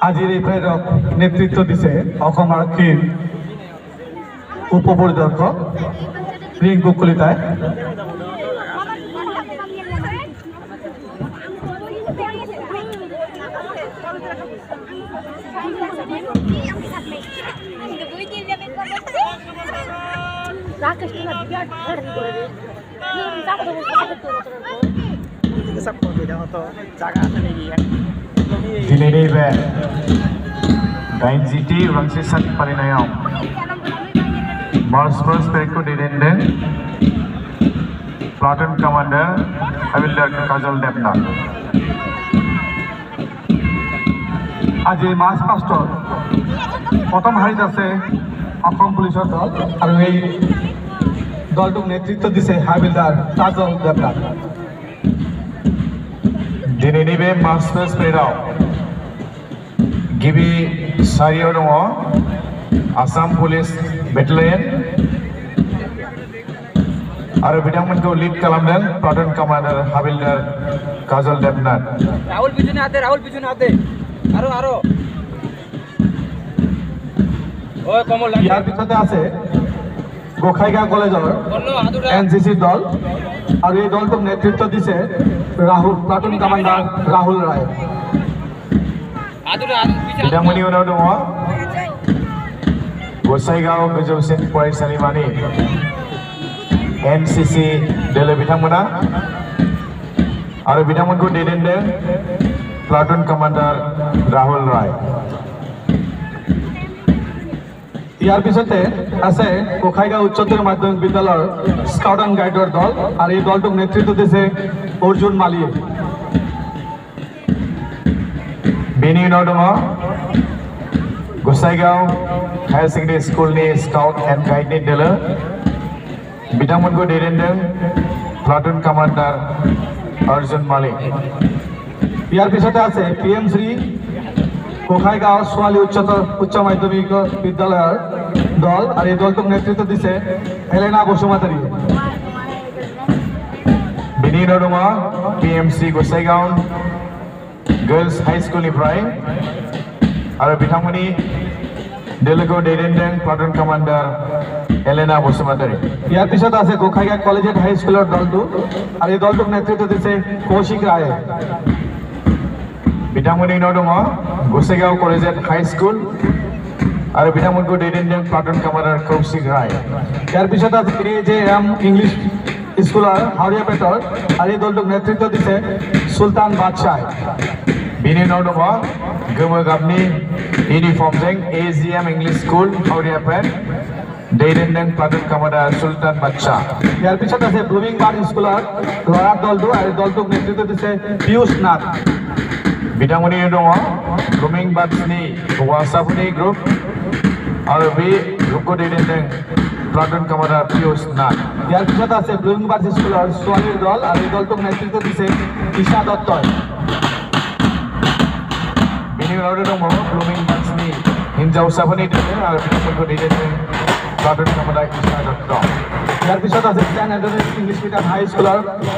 আজিৰ এই প্ৰেৰক নেতৃত্ব দিছে অসম আৰক্ষীৰ উপপৰিদৰ্শক ৰিংকু কলিতাই। दिनैनि बे 80 उदांस्रि सान फालिनायाव मार्च पास्ट पेरेडखौ दैदेनदों प्लाटुन कमान्डार हाबिलदार काजल देबनाथ। আজি মাৰ্চ পাষ্টৰ প্ৰথম শাৰীত আছে অসম পুলিচৰ দল আৰু এই দলটোক নেতৃত্ব দিছে হাবিলদাৰ কাজল দেবনাথ। दिनैनि बे मार्च पास्ट पेरेडआव गिबि सारियाव दङ आसाम पुलिस बेटालियन आरो बिथांमोनखौ लिड खालामदों प्लाटुन कमान्डार हाबिलदार काजल देबनाथ। राहुल पिछने आते आरो ओय कमल ইয়াৰ পিছতে আছে গোসাইগাঁও কলেজৰ এনচিচি দল আৰু এই দলটোক নেতৃত্ব দিছে প্লাটুন কমান্ডার রাহুল রায়। बिथांमोननि उनाव दङ गोसाइगाव गोजौसिन फरायसालिमानि एनसिसि दोलो बिथांमोना आरो बिथांमोनखौ दैदेनदों प्लाटुन कमान्डार राहुल राय। ইয়াৰ পিছতে আছে গোসাইগাঁও উচ্চতৰ মাধ্যমিক বিদ্যালয়ৰ স্কাউট এণ্ড গাইডৰ দল আৰু এই দলটোক নেতৃত্ব দিছে অৰ্জুন মালিয়ে। बेनि उनाव दङ गोसाइगाव हायर सेकेन्डारि स्कुलनि स्काउट एन्ड गाइडनि दोलो बिथांमोनखौ दैदेनदों प्लाटुन कमान्डार अर्जुन मालिक। ইয়াৰ পিছতে আছে PM শ্ৰী গোসাইগাঁও ছোৱালী উচ্চ মাধ্যমিক বিদ্যালয়ৰ দল আৰু এই দলটোক নেতৃত্ব দিছে হেলেনা বসুমতাৰী। बेनि उनाव दङ PMC गोसाइगाव गर्ल्स हाई स्कुलनिफ्राय आरो बिथांमोननि दोलोखौ दैदेनदों प्लाटुन कमान्डार हेलेना बसुमतारी। ইয়াৰ পিছত আছে গোসাইগাঁও কলেজিয়েট হাই স্কুলৰ দলটো আৰু এই দলটোক নেতৃত্ব দিছে কৌশিক ৰায়ে। बिथांमोननि उनाव दङ गोसाइगाव कलेजिएट हाई स्कुल आरो बिथांमोनखौ दैदेनदों प्लाटुन कमान्डार कौशिक राय। ইয়াৰ পিছত আছে AJM ইংলিছ স্কুলৰ হাওৰিয়াপেটৰ আৰু এই দলটোক নেতৃত্ব দিছে সুলতান বাদশাহ। बेनि उनाव दङ गोमो गाबनि इउनिफर्मजों AGM इंलिश स्कुल हावरियापेट दैदेनदों प्लाटुन कमान्डार सुल्तान बादशाह। ইয়াৰ পিছত আছে ব্লুমিং বাৰ্ড স্কুলৰ ল'ৰাৰ দলটো আৰু এই দলটোক নেতৃত্ব দিছে পিয়ুষ নাথ। बिथांमोननि दङ ब्लुमिं बार्ड्सनि हौवासाफोरनि ग्रुप आरो बे ग्रुपखौ दैदेनदों प्लाटुन कमान्डार पियुष नाथ। ইয়াৰ পিছত আছে ব্লুমিং বাৰ্ড স্কুলৰ ছোৱালীৰ দল আৰু এই দলটোক নেতৃত্ব দিছে ঈশা দত্তই। बेनि उनाव दङ ब्लुमिं बार्ड्सनि हिन्जावसाफोरनि दोलो आरो बिथांमोनखौ दैदेनदों प्लाटुन कमान्डार ঈশা दत्त। ইয়াৰ পিছত আছে Saint Anthony's English medium high স্কুলৰ